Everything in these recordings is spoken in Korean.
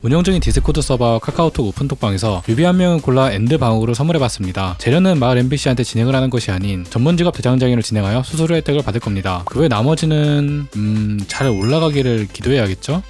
운영 중인 디스코드 서버 카카오톡 오픈톡방에서 뮤비 한 명을 골라 엔드 방어구를 선물해봤습니다. 재료는 마을 NPC한테 진행을 하는 것이 아닌 전문직업 대장장이를 진행하여 수수료 혜택을 받을 겁니다. 그 외 나머지는 잘 올라가기를 기도해야겠죠?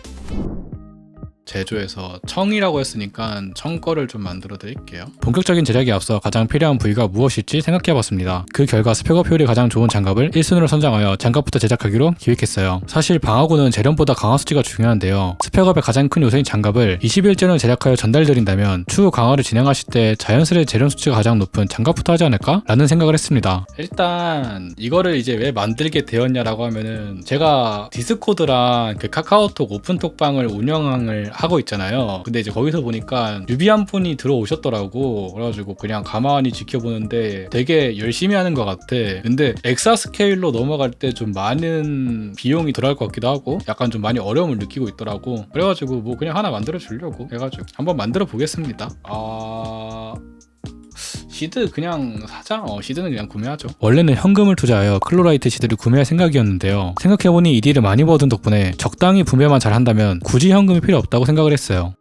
제조에서 청이라고 했으니까 청 거를 좀 만들어 드릴게요. 본격적인 제작에 앞서 가장 필요한 부위가 무엇일지 생각해봤습니다. 그 결과 스펙업 효율이 가장 좋은 장갑을 1순위로 선정하여 장갑부터 제작하기로 기획했어요. 사실 방어구는 재련보다 강화 수치가 중요한데요. 스펙업의 가장 큰 요소인 장갑을 20일째로 제작하여 전달드린다면 추후 강화를 진행하실 때 자연스레 재련 수치가 가장 높은 장갑부터 하지 않을까? 라는 생각을 했습니다. 일단 이거를 이제 왜 만들게 되었냐라고 하면은 제가 디스코드랑 그 카카오톡 오픈톡방을 운영을 하고 있잖아요. 근데 이제 거기서 보니까 뉴비 한 분이 들어오셨더라고. 그래가지고 그냥 가만히 지켜보는데 되게 열심히 하는 것 같아. 근데 엑사 스케일로 넘어갈 때 좀 많은 비용이 들어갈 것 같기도 하고 약간 좀 많이 어려움을 느끼고 있더라고. 그래가지고 뭐 그냥 하나 만들어 주려고 해가지고 한번 만들어 보겠습니다. 시드 그냥 사자? 시드는 그냥 구매하죠. 원래는 현금을 투자하여 클로라이트 시드를 구매할 생각이었는데요. 생각해보니 이 딜을 많이 버든 덕분에 적당히 분배만 잘 한다면 굳이 현금이 필요 없다고 생각을 했어요.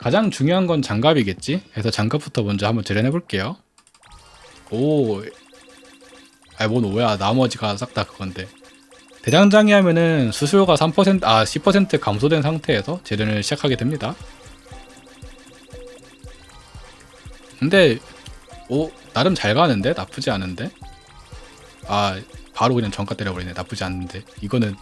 가장 중요한 건 장갑이겠지? 그래서 장갑부터 먼저 한번 재련해볼게요. 뭔 오야. 나머지가 싹 다 그건데. 대장장이 하면은 수수료가 10% 감소된 상태에서 재련을 시작하게 됩니다. 근데 나름 잘 가는데? 나쁘지 않은데? 바로 그냥 정가 때려버리네. 나쁘지 않은데. 이거는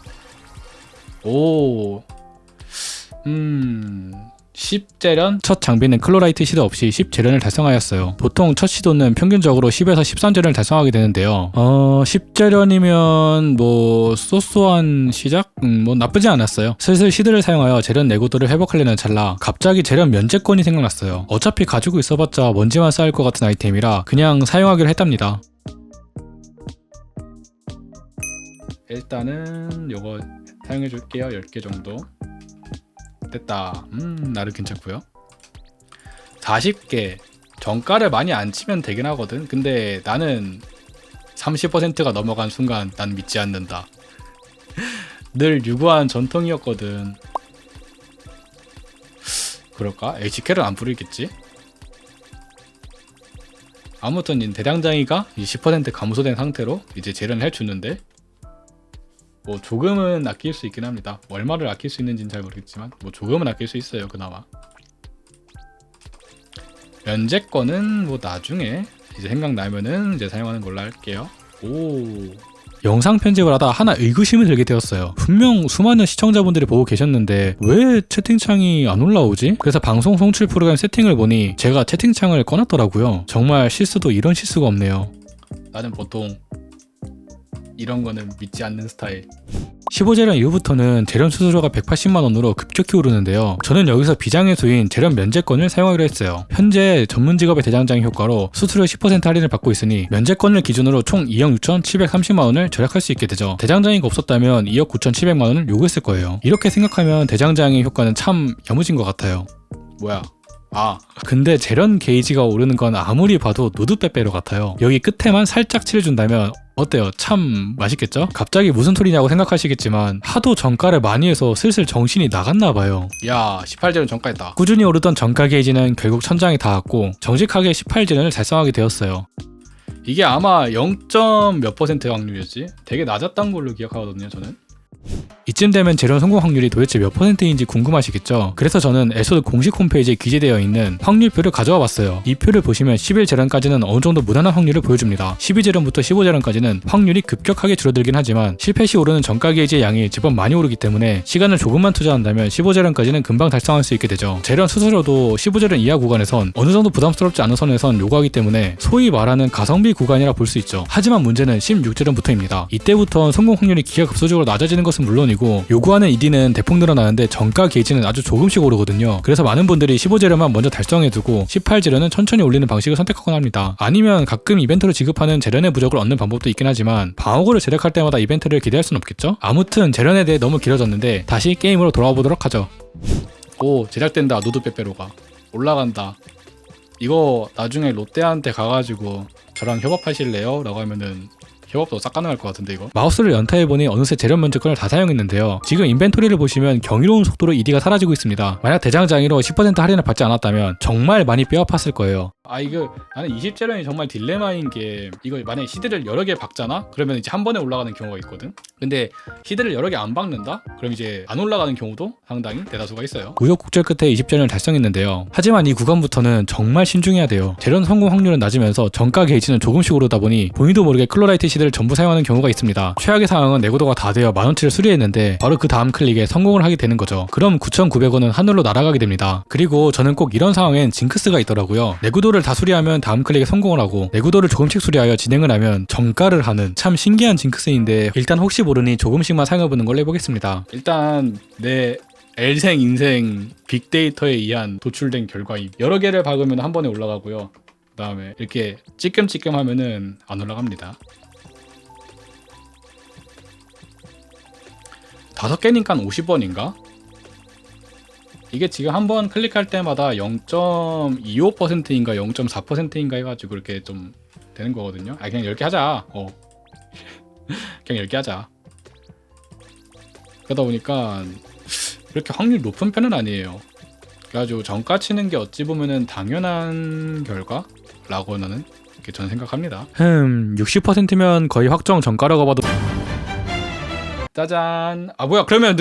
10재련? 첫 장비는 클로라이트 시도 없이 10재련을 달성하였어요. 보통 첫 시도는 평균적으로 10에서 13재련을 달성하게 되는데요. 10재련이면 쏘쏘한 시작? 나쁘지 않았어요. 슬슬 시드를 사용하여 재련 내구도를 회복하려는 찰나 갑자기 재련 면제권이 생각났어요. 어차피 가지고 있어봤자 먼지만 쌓일 것 같은 아이템이라 그냥 사용하기로 했답니다. 일단은 요거 사용해줄게요. 10개 정도. 됐다. 나름 괜찮고요. 40개. 정가를 많이 안 치면 되긴 하거든. 근데 나는 30%가 넘어간 순간 난 믿지 않는다. 늘 유구한 전통이었거든. 그럴까? HK를 안 부르겠지? 아무튼 대장장이가 10% 감소된 상태로 이제 재련을 해주는데 조금은 아낄 수 있긴 합니다. 얼마를 아낄 수 있는지는 잘 모르겠지만 조금은 아낄 수 있어요. 그나마. 면제권은 나중에 이제 생각나면은 이제 사용하는 걸로 할게요. 영상 편집을 하다 하나 의구심이 들게 되었어요. 분명 수많은 시청자분들이 보고 계셨는데 왜 채팅창이 안 올라오지? 그래서 방송 송출 프로그램 세팅을 보니 제가 채팅창을 꺼놨더라고요. 정말 실수도 이런 실수가 없네요. 나는 보통 이런 거는 믿지 않는 스타일. 15재련 이후부터는 재련 수수료가 180만원으로 급격히 오르는데요. 저는 여기서 비장의 수인 재련 면제권을 사용하기로 했어요. 현재 전문직업의 대장장이 효과로 수수료 10% 할인을 받고 있으니 면제권을 기준으로 총 2억 6,730만원을 절약할 수 있게 되죠. 대장장이가 없었다면 2억 9,700만원을 요구했을 거예요. 이렇게 생각하면 대장장이 효과는 참 야무진 것 같아요. 근데 재련 게이지가 오르는 건 아무리 봐도 노드빼빼로 같아요. 여기 끝에만 살짝 칠해준다면 어때요? 참 맛있겠죠? 갑자기 무슨 소리냐고 생각하시겠지만 하도 정가를 많이 해서 슬슬 정신이 나갔나봐요. 18재련 정가했다. 꾸준히 오르던 정가 게이지는 결국 천장에 닿았고 정직하게 18재련을 달성하게 되었어요. 이게 아마 0. 몇 % 확률이었지? 되게 낮았던 걸로 기억하거든요, 저는. 이쯤 되면 재련 성공 확률이 도대체 몇 %인지 궁금하시겠죠? 그래서 저는 에소드 공식 홈페이지에 기재되어 있는 확률표를 가져와 봤어요. 이 표를 보시면 11재련까지는 어느 정도 무난한 확률을 보여줍니다. 12재련부터 15재련까지는 확률이 급격하게 줄어들긴 하지만 실패 시 오르는 정가 게이지의 양이 제법 많이 오르기 때문에 시간을 조금만 투자한다면 15재련까지는 금방 달성할 수 있게 되죠. 재련 수수료도 15재련 이하 구간에선 어느 정도 부담스럽지 않은 선에선 요구하기 때문에 소위 말하는 가성비 구간이라 볼 수 있죠. 하지만 문제는 16재련부터입니다. 이때부터 성공 확률이 기하급수적으로 낮아지는 것은 물론이고 요구하는 ED는 대폭 늘어나는데 정가 게이지는 아주 조금씩 오르거든요. 그래서 많은 분들이 15재련만 먼저 달성해두고 18재련은 천천히 올리는 방식을 선택하곤 합니다. 아니면 가끔 이벤트로 지급하는 재련의 부적을 얻는 방법도 있긴 하지만 방어구를 제작할 때마다 이벤트를 기대할 순 없겠죠? 아무튼 재련에 대해 너무 길어졌는데 다시 게임으로 돌아와 보도록 하죠. 제작된다. 노드빼빼로가 올라간다. 이거 나중에 롯데한테 가가지고 저랑 협업하실래요? 라고 하면은 협업도 싹 가능할 것 같은데 이거. 마우스를 연타해보니 어느새 재련 면접권을 다 사용했는데요. 지금 인벤토리를 보시면 경이로운 속도로 ED가 사라지고 있습니다. 만약 대장장이로 10% 할인을 받지 않았다면 정말 많이 뼈아팠을 거예요. 이거 나는 20재련이 정말 딜레마인 게, 이거 만약에 시드를 여러 개 박잖아? 그러면 이제 한 번에 올라가는 경우가 있거든. 근데 시드를 여러 개 안 박는다? 그럼 이제 안 올라가는 경우도 상당히 대다수가 있어요. 우여곡절 끝에 20재련을 달성했는데요. 하지만 이 구간부터는 정말 신중해야 돼요. 재련 성공 확률은 낮으면서 정가 게이지는 조금씩 오르다 보니 본인도 모르게 클로라이트 시드를 전부 사용하는 경우가 있습니다. 최악의 상황은 내구도가 다 되어 만원치를 수리했는데 바로 그 다음 클릭에 성공을 하게 되는 거죠. 그럼 9,900원은 하늘로 날아가게 됩니다. 그리고 저는 꼭 이런 상황엔 징크스가 있더라고요. 내구도를 다 수리하면 다음 클릭에 성공을 하고, 내구도를 조금씩 수리하여 진행을 하면 정가를 하는 참 신기한 징크스인데, 일단 혹시 모르니 조금씩만 사용해보는 걸로 해보겠습니다. 일단 내 엘생 인생 빅데이터에 의한 도출된 결과임. 여러 개를 박으면 한 번에 올라가고요. 그 다음에 이렇게 찌끔찌끔 하면은 안 올라갑니다. 5개니까 50원인가? 이게 지금 한 번 클릭할 때마다 0.25%인가 0.4%인가 해가지고 이렇게 좀 되는 거거든요. 그냥 10개 하자. 그냥 10개 하자. 그러다 보니까 그렇게 확률 높은 편은 아니에요. 그래가지고 정가 치는 게 어찌 보면은 당연한 결과라고는 이렇게 저는 생각합니다. 60%면 거의 확정 정가라고 봐도. 짜잔. 뭐야, 그러면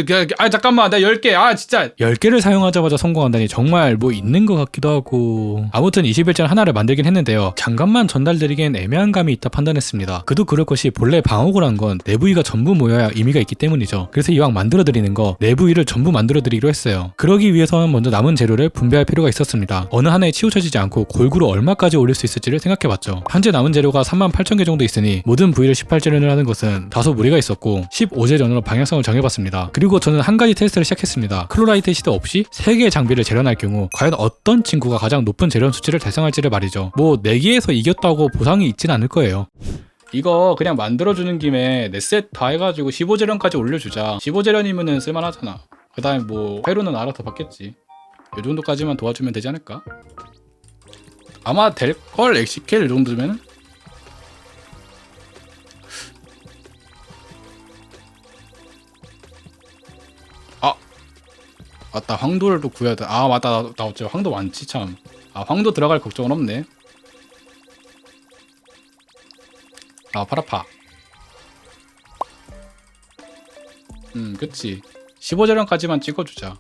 잠깐만, 나 10개 진짜 10개를 사용하자마자 성공한다니 정말 뭐 있는 것 같기도 하고. 아무튼 21전 하나를 만들긴 했는데요, 장갑만 전달드리기엔 애매한 감이 있다 판단했습니다. 그도 그럴 것이 본래 방어구란 건 내부위가 전부 모여야 의미가 있기 때문이죠. 그래서 이왕 만들어드리는 거 내부위를 전부 만들어드리기로 했어요. 그러기 위해서는 먼저 남은 재료를 분배할 필요가 있었습니다. 어느 하나에 치우쳐지지 않고 골고루 얼마까지 올릴 수 있을지를 생각해봤죠. 현재 남은 재료가 38,000개 정도 있으니 모든 부위를 18재련을 하는 것은 다소 무리가 있었고 15재련으로 방향성을 정해봤습니다. 그리고 저는 한 가지 테스트를 시작했습니다. 클로라이트 시드 없이 3개의 장비를 재련할 경우 과연 어떤 친구가 가장 높은 재련 수치를 달성할지를 말이죠. 뭐 내기에서 이겼다고 보상이 있진 않을 거예요. 이거 그냥 만들어주는 김에 넷셋 다 해가지고 15재련까지 올려주자. 15재련이면은 쓸만하잖아. 그 다음에 뭐 회로는 알아서 받겠지. 이 정도까지만 도와주면 되지 않을까? 아마 될걸. 엑시켈 이 정도면은. 맞다, 황도를 또 구해야 돼. 맞다, 나 어째 황도 많지 참. 황도 들어갈 걱정은 없네. 팔 아파. 그치. 15재련까지만 찍어주자.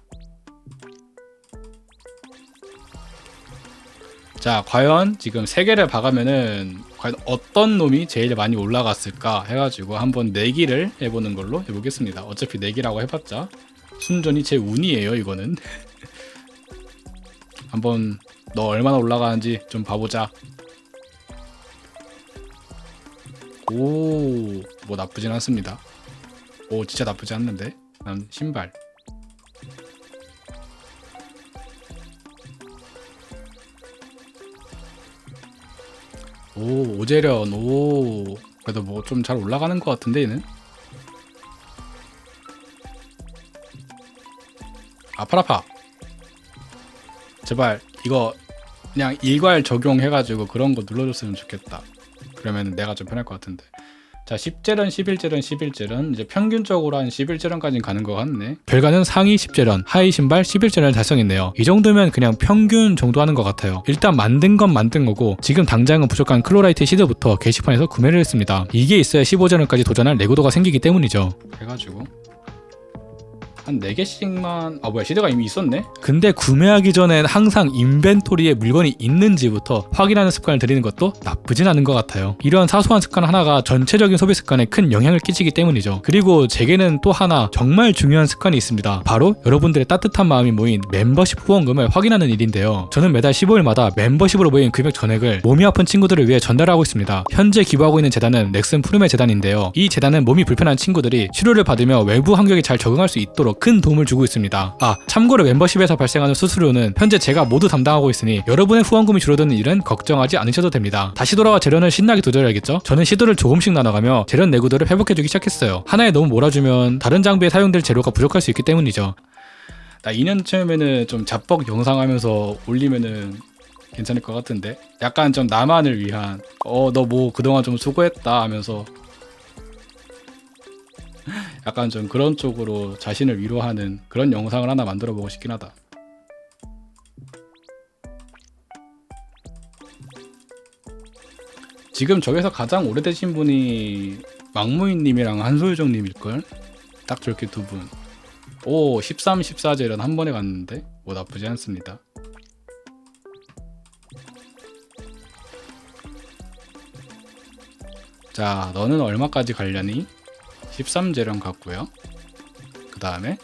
자, 과연 지금 3개를 박으면은 과연 어떤 놈이 제일 많이 올라갔을까 해가지고 한번 내기를 해보는 걸로 해보겠습니다. 어차피 내기라고 해봤자 순전히 제 운이에요, 이거는. 한번 너 얼마나 올라가는지 좀 봐보자. 뭐 나쁘진 않습니다. 진짜 나쁘지 않는데. 난 신발. 오재련. 그래도 뭐 좀 잘 올라가는 것 같은데 얘는. 팔 아파. 제발 이거 그냥 일괄 적용해가지고 그런 거 눌러줬으면 좋겠다. 그러면 내가 좀 편할 것 같은데. 자, 10재련, 11재련, 11재련. 이제 평균적으로 한 11재련까지는 가는 것 같네. 결과는 상위 10재련, 하위 신발 11재련을 달성했네요. 이 정도면 그냥 평균 정도 하는 것 같아요. 일단 만든 건 만든 거고 지금 당장은 부족한 클로라이트 시드부터 게시판에서 구매를 했습니다. 이게 있어야 15재련까지 도전할 내구도가 생기기 때문이죠. 그래가지고 한 4개씩만. 뭐야, 시드가 이미 있었네? 근데 구매하기 전엔 항상 인벤토리에 물건이 있는지부터 확인하는 습관을 들이는 것도 나쁘진 않은 것 같아요. 이런 사소한 습관 하나가 전체적인 소비 습관에 큰 영향을 끼치기 때문이죠. 그리고 제게는 또 하나 정말 중요한 습관이 있습니다. 바로 여러분들의 따뜻한 마음이 모인 멤버십 후원금을 확인하는 일인데요. 저는 매달 15일마다 멤버십으로 모인 금액 전액을 몸이 아픈 친구들을 위해 전달하고 있습니다. 현재 기부하고 있는 재단은 넥슨 푸르메 재단인데요. 이 재단은 몸이 불편한 친구들이 치료를 받으며 외부 환경에 잘 적응할 수 있도록 큰 도움을 주고 있습니다. 참고로 멤버십에서 발생하는 수수료는 현재 제가 모두 담당하고 있으니 여러분의 후원금이 줄어드는 일은 걱정하지 않으셔도 됩니다. 다시 돌아와 재련을 신나게 도전해야겠죠? 저는 시도를 조금씩 나눠가며 재련 내구도를 회복해주기 시작했어요. 하나에 너무 몰아주면 다른 장비에 사용될 재료가 부족할 수 있기 때문이죠. 나 2년쯤에는 좀 잡벅 영상 하면서 올리면은 괜찮을 것 같은데, 약간 좀 나만을 위한 너 뭐 그동안 좀 수고했다 하면서 약간 좀 그런 쪽으로 자신을 위로하는 그런 영상을 하나 만들어 보고 싶긴 하다. 지금 저기서 가장 오래되신 분이 망무인님이랑 한소유정님일걸? 딱 저렇게 두 분. 오, 13, 14제는 한 번에 갔는데 뭐 나쁘지 않습니다. 자, 너는 얼마까지 가려니? 13제령 갔고요. 그 다음에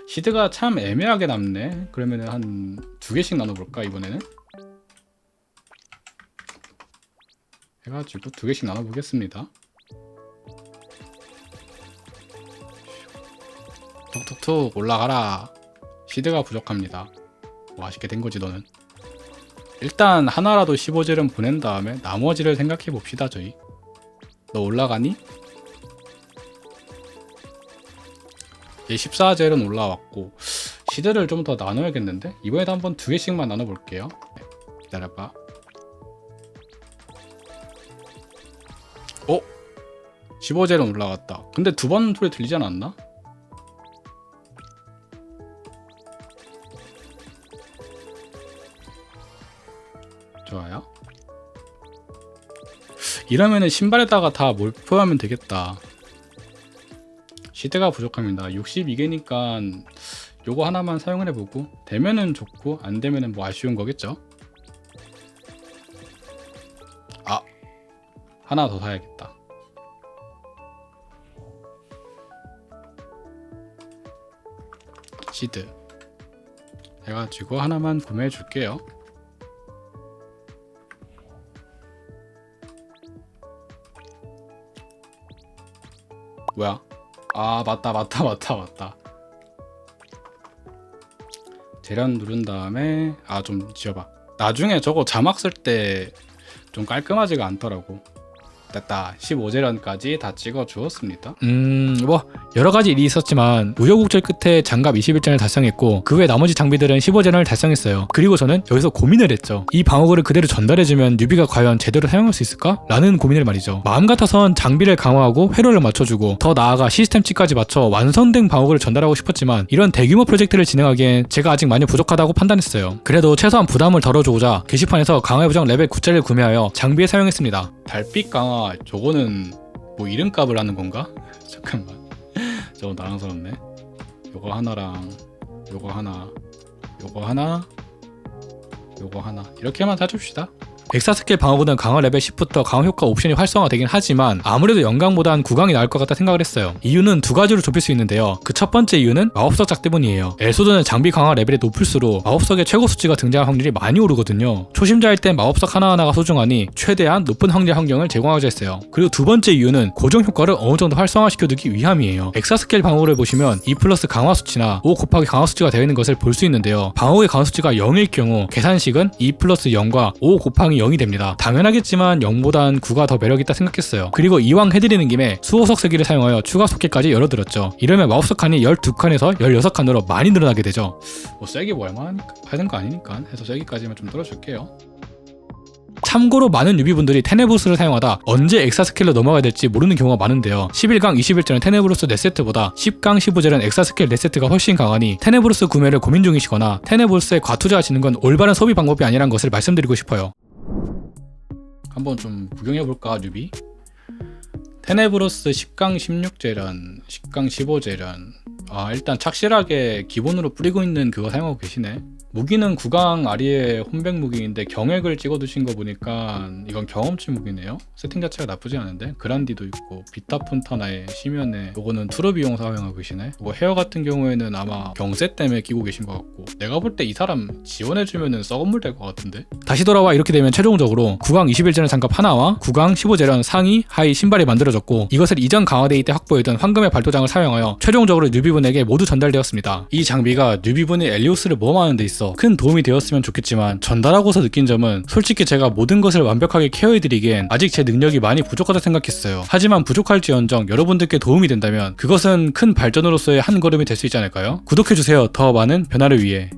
시드가 참 애매하게 남네. 그러면은 한 2개씩 나눠볼까 이번에는? 해가지고 2개씩 나눠보겠습니다. 툭툭툭 올라가라. 시드가 부족합니다. 뭐 아쉽게 된거지 너는. 일단 하나라도 15젤은 보낸 다음에 나머지를 생각해봅시다. 저희 너 올라가니? 얘 14젤은 올라왔고 시드를 좀 더 나눠야겠는데? 이번에도 한번 2개씩만 나눠볼게요. 기다려봐. 15젤은 올라갔다. 근데 2번 소리 들리지 않았나? 좋아요. 이러면은 신발에다가 다 몰표하면 되겠다. 시드가 부족합니다. 62개니까 요거 하나만 사용을 해보고 되면은 좋고 안 되면은 뭐 아쉬운 거겠죠? 아, 하나 더 사야겠다. 시드 해가지고 하나만 구매해 줄게요. 뭐야? 아, 맞다. 재련 누른 다음에 좀 지워봐. 나중에 저거 자막 쓸 때 좀 깔끔하지가 않더라고. 됐다. 15재련까지 다 찍어 주었습니다. 뭐 여러가지 일이 있었지만 우여곡절 끝에 장갑 21장을 달성했고 그 외 나머지 장비들은 15재련을 달성했어요. 그리고 저는 여기서 고민을 했죠. 이 방어구를 그대로 전달해주면 뉴비가 과연 제대로 사용할 수 있을까? 라는 고민을 말이죠. 마음 같아선 장비를 강화하고 회로를 맞춰주고 더 나아가 시스템치까지 맞춰 완성된 방어구를 전달하고 싶었지만 이런 대규모 프로젝트를 진행하기엔 제가 아직 많이 부족하다고 판단했어요. 그래도 최소한 부담을 덜어주고자 게시판에서 강화의 부정 레벨 9짜리를 구매하여 장비에 사용했습니다. 달빛 강화 저거는 뭐 이름값을 하는 건가? 잠깐만. 저거 당황스럽네. 요거 하나랑 요거 하나, 요거 하나, 요거 하나 이렇게만 사줍시다. 엑사스킬 방어구는 강화 레벨 10부터 강화 효과 옵션이 활성화되긴 하지만 아무래도 영광보단 구강이 나을 것 같다 생각을 했어요. 이유는 2가지로 좁힐 수 있는데요. 그 첫 번째 이유는 마법석 작 때문이에요. 엘소드는 장비 강화 레벨이 높을수록 마법석의 최고 수치가 등장할 확률이 많이 오르거든요. 초심자일 땐 마법석 하나하나가 소중하니 최대한 높은 확률 환경을 제공하고자 했어요. 그리고 2번째 이유는 고정 효과를 어느 정도 활성화시켜두기 위함이에요. 엑사스킬 방어구를 보시면 2 플러스 강화 수치나 5 곱하기 강화 수치가 되어 있는 것을 볼 수 있는데요. 방어구의 강화 수치가 0일 경우 계산식은 2 플러스 0과 5 곱하기 0이 됩니다. 당연하겠지만 0보단 9가 더 매력있다 생각했어요. 그리고 이왕 해드리는 김에 수호석 세기를 사용하여 추가 속기까지 열어들었죠. 이러면 마법석 칸이 12칸에서 16칸으로 많이 늘어나게 되죠. 뭐 세기 뭐 얼마 하는 거 아니니까 해서 세기까지만 좀 들어줄게요. 참고로 많은 유비분들이 테네브루스를 사용하다 언제 엑사스킬로 넘어가야 될지 모르는 경우가 많은데요. 11강 21절은 테네브루스 4세트보다 10강 15절은 엑사스킬 4세트가 훨씬 강하니 테네브루스 구매를 고민 중이시거나 테네브루스에 과투자하시는 건 올바른 소비 방법이 아니란 것을 말씀드리고 싶어요. 한번 좀 구경해볼까 뉴비? 테네브루스 10강 16재련, 10강 15재련. 일단 착실하게 기본으로 뿌리고 있는 그거 사용하고 계시네. 무기는 9강 아리의 혼백 무기인데 경액을 찍어두신 거 보니까 이건 경험치 무기네요. 세팅 자체가 나쁘지 않은데 그란디도 있고 비타푼타나에 심연에 요거는 투르비용 사용하고 계시네. 뭐 헤어 같은 경우에는 아마 경세 때문에 끼고 계신 것 같고 내가 볼 때 이 사람 지원해주면은 썩은 물 될 것 같은데. 다시 돌아와 이렇게 되면 최종적으로 9강 21재련 장갑 하나와 9강 15재련 상의, 하의, 신발이 만들어졌고 이것을 이전 강화데이 때 확보했던 황금의 발도장을 사용하여 최종적으로 뉴비분에게 모두 전달되었습니다. 이 장비가 뉴비분이 엘리오스를 모험하는 데 있어 큰 도움이 되었으면 좋겠지만 전달하고서 느낀 점은 솔직히 제가 모든 것을 완벽하게 케어해드리기엔 아직 제 능력이 많이 부족하다 생각했어요. 하지만 부족할지언정 여러분들께 도움이 된다면 그것은 큰 발전으로서의 한 걸음이 될 수 있지 않을까요? 구독해주세요. 더 많은 변화를 위해.